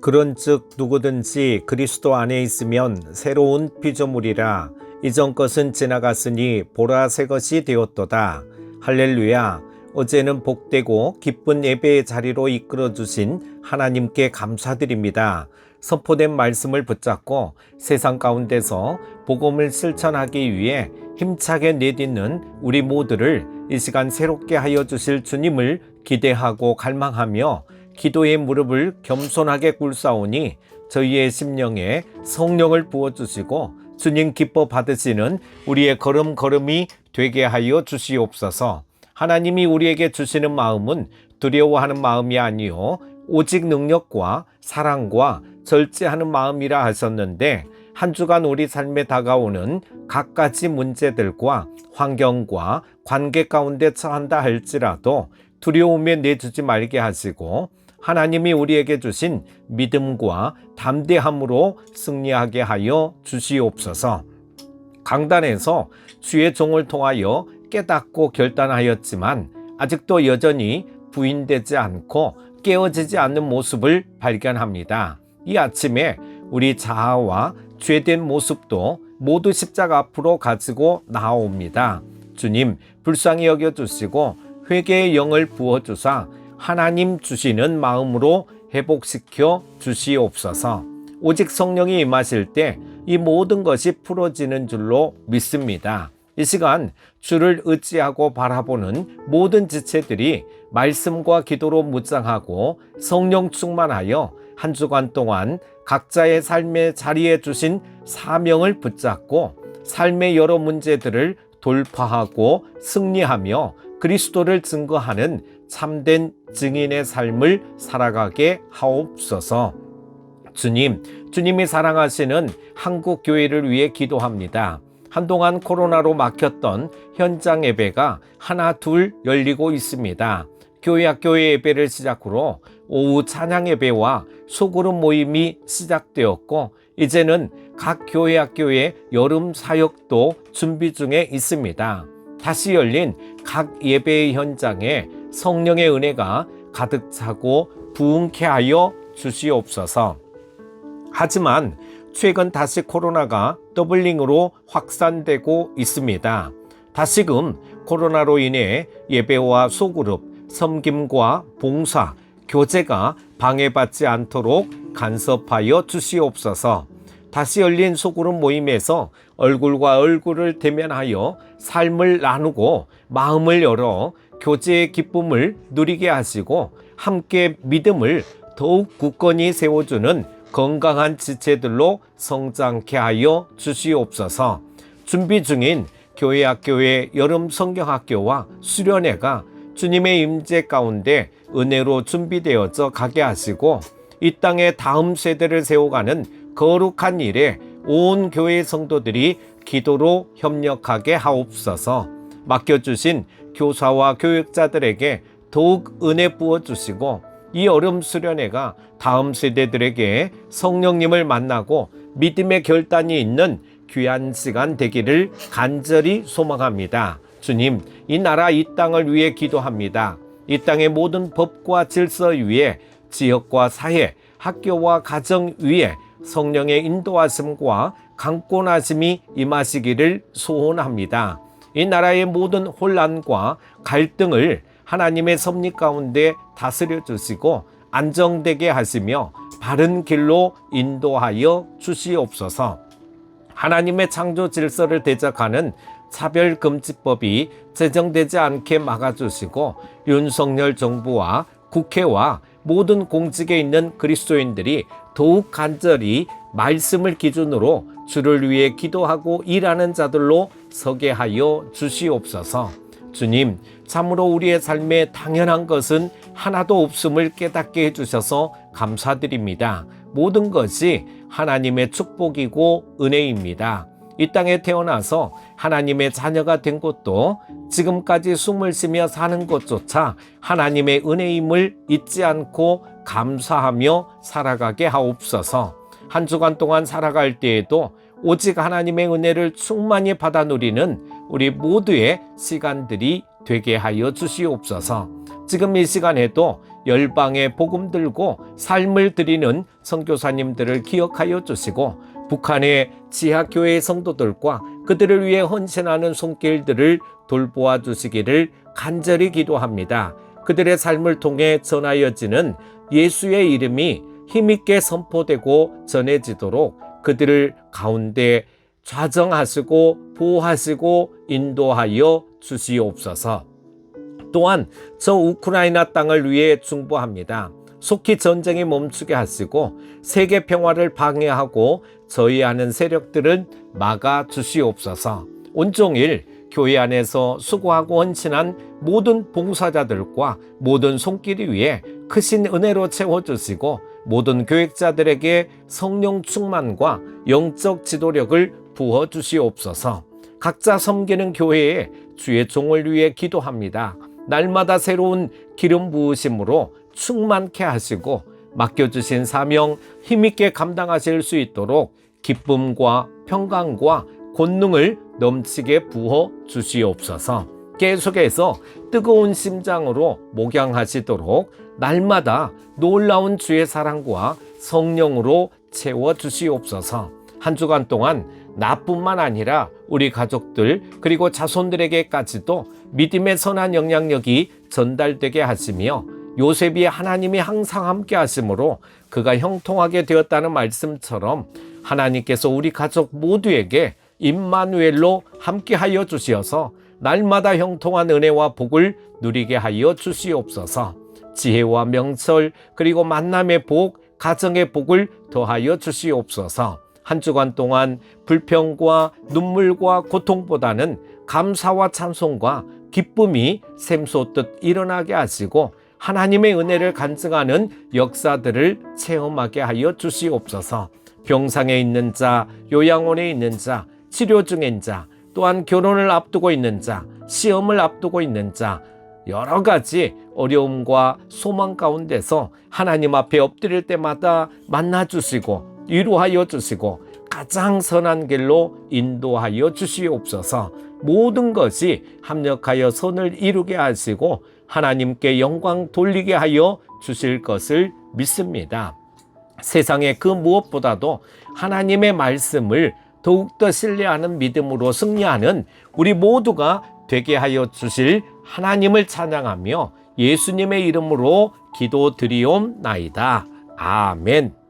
그런즉 누구든지 그리스도 안에 있으면 새로운 피조물이라. 이전 것은 지나갔으니 보라 새 것이 되었도다. 할렐루야. 어제는 복되고 기쁜 예배의 자리로 이끌어 주신 하나님께 감사드립니다. 선포된 말씀을 붙잡고 세상 가운데서 복음을 실천하기 위해 힘차게 내딛는 우리 모두를 이 시간 새롭게 하여 주실 주님을 기대하고 갈망하며 기도의 무릎을 겸손하게 꿇사오니 저희의 심령에 성령을 부어주시고 주님 기뻐 받으시는 우리의 걸음걸음이 되게 하여 주시옵소서. 하나님이 우리에게 주시는 마음은 두려워하는 마음이 아니요 오직 능력과 사랑과 절제하는 마음이라 하셨는데, 한 주간 우리 삶에 다가오는 갖가지 문제들과 환경과 관계 가운데 처한다 할지라도 두려움에 내주지 말게 하시고 하나님이 우리에게 주신 믿음과 담대함으로 승리하게 하여 주시옵소서. 강단에서 주의 종을 통하여 깨닫고 결단하였지만 아직도 여전히 부인되지 않고 깨어지지 않는 모습을 발견합니다. 이 아침에 우리 자아와 죄된 모습도 모두 십자가 앞으로 가지고 나아옵니다. 주님 불쌍히 여겨주시고 회개의 영을 부어주사 하나님 주시는 마음으로 회복시켜 주시옵소서. 오직 성령이 임하실 때 이 모든 것이 풀어지는 줄로 믿습니다. 이 시간 주를 의지하고 바라보는 모든 지체들이 말씀과 기도로 무장하고 성령 충만하여 한 주간 동안 각자의 삶의 자리에 주신 사명을 붙잡고 삶의 여러 문제들을 돌파하고 승리하며 그리스도를 증거하는 참된 증인의 삶을 살아가게 하옵소서. 주님이 사랑하시는 한국 교회를 위해 기도합니다. 한동안 코로나로 막혔던 현장 예배가 하나 둘 열리고 있습니다. 교회 학교의 예배를 시작으로 오후 찬양 예배와 소그룹 모임이 시작되었고, 이제는 각 교회 학교의 여름 사역도 준비 중에 있습니다. 다시 열린 각 예배의 현장에 성령의 은혜가 가득 차고 부흥케 하여 주시옵소서. 하지만 최근 다시 코로나가 더블링으로 확산되고 있습니다. 다시금 코로나로 인해 예배와 소그룹, 섬김과 봉사, 교제가 방해받지 않도록 간섭하여 주시옵소서. 다시 열린 소그룹 모임에서 얼굴과 얼굴을 대면하여 삶을 나누고 마음을 열어 교제의 기쁨을 누리게 하시고 함께 믿음을 더욱 굳건히 세워주는 건강한 지체들로 성장케 하여 주시옵소서. 준비 중인 교회 학교의 여름 성경학교와 수련회가 주님의 임재 가운데 은혜로 준비되어져 가게 하시고 이 땅의 다음 세대를 세워가는 거룩한 일에 온 교회 성도들이 기도로 협력하게 하옵소서. 맡겨주신 교사와 교육자들에게 더욱 은혜 부어주시고 이 여름 수련회가 다음 세대들에게 성령님을 만나고 믿음의 결단이 있는 귀한 시간 되기를 간절히 소망합니다. 주님, 이 나라 이 땅을 위해 기도합니다. 이 땅의 모든 법과 질서 위에 지역과 사회, 학교와 가정 위에 성령의 인도하심과 강권하심이 임하시기를 소원합니다. 이 나라의 모든 혼란과 갈등을 하나님의 섭리 가운데 다스려 주시고 안정되게 하시며 바른 길로 인도하여 주시옵소서. 하나님의 창조 질서를 대적하는 차별금지법이 제정되지 않게 막아주시고 윤석열 정부와 국회와 모든 공직에 있는 그리스도인들이 더욱 간절히 말씀을 기준으로 주를 위해 기도하고 일하는 자들로 서게 하여 주시옵소서. 주님, 참으로 우리의 삶에 당연한 것은 하나도 없음을 깨닫게 해주셔서 감사드립니다. 모든 것이 하나님의 축복이고 은혜입니다. 이 땅에 태어나서 하나님의 자녀가 된 것도 지금까지 숨을 쉬며 사는 것조차 하나님의 은혜임을 잊지 않고 감사하며 살아가게 하옵소서. 한 주간 동안 살아갈 때에도 오직 하나님의 은혜를 충만히 받아 누리는 우리 모두의 시간들이 되게 하여 주시옵소서. 지금 이 시간에도 열방에 복음 들고 삶을 드리는 선교사님들을 기억하여 주시고 북한의 지하교회 성도들과 그들을 위해 헌신하는 손길들을 돌보아 주시기를 간절히 기도합니다. 그들의 삶을 통해 전하여지는 예수의 이름이 힘있게 선포되고 전해지도록 그들을 가운데 좌정하시고 보호하시고 인도하여 주시옵소서. 또한 저 우크라이나 땅을 위해 중보합니다. 속히 전쟁이 멈추게 하시고 세계 평화를 방해하고 저희하는 세력들은 막아 주시옵소서. 온종일 교회 안에서 수고하고 헌신한 모든 봉사자들과 모든 손길이 위해 크신 은혜로 채워주시고 모든 교육자들에게 성령 충만과 영적 지도력을 부어주시옵소서. 각자 섬기는 교회에 주의 종을 위해 기도합니다. 날마다 새로운 기름 부으심으로 충만케 하시고 맡겨주신 사명 힘있게 감당하실 수 있도록 기쁨과 평강과 권능을 넘치게 부어 주시옵소서. 계속해서 뜨거운 심장으로 목양하시도록 날마다 놀라운 주의 사랑과 성령으로 채워 주시옵소서. 한 주간 동안 나뿐만 아니라 우리 가족들 그리고 자손들에게까지도 믿음의 선한 영향력이 전달되게 하시며 요셉이 하나님이 항상 함께 하심으로 그가 형통하게 되었다는 말씀처럼 하나님께서 우리 가족 모두에게 임마누엘로 함께하여 주시어서 날마다 형통한 은혜와 복을 누리게 하여 주시옵소서. 지혜와 명철 그리고 만남의 복, 가정의 복을 더하여 주시옵소서. 한 주간 동안 불평과 눈물과 고통보다는 감사와 찬송과 기쁨이 샘솟듯 일어나게 하시고 하나님의 은혜를 간증하는 역사들을 체험하게 하여 주시옵소서. 병상에 있는 자, 요양원에 있는 자, 치료 중인 자, 또한 결혼을 앞두고 있는 자, 시험을 앞두고 있는 자, 여러 가지 어려움과 소망 가운데서 하나님 앞에 엎드릴 때마다 만나주시고 위로하여 주시고 가장 선한 길로 인도하여 주시옵소서. 모든 것이 합력하여 선을 이루게 하시고 하나님께 영광 돌리게 하여 주실 것을 믿습니다. 세상의 그 무엇보다도 하나님의 말씀을 더욱더 신뢰하는 믿음으로 승리하는 우리 모두가 되게 하여 주실 하나님을 찬양하며 예수님의 이름으로 기도드리옵나이다. 아멘.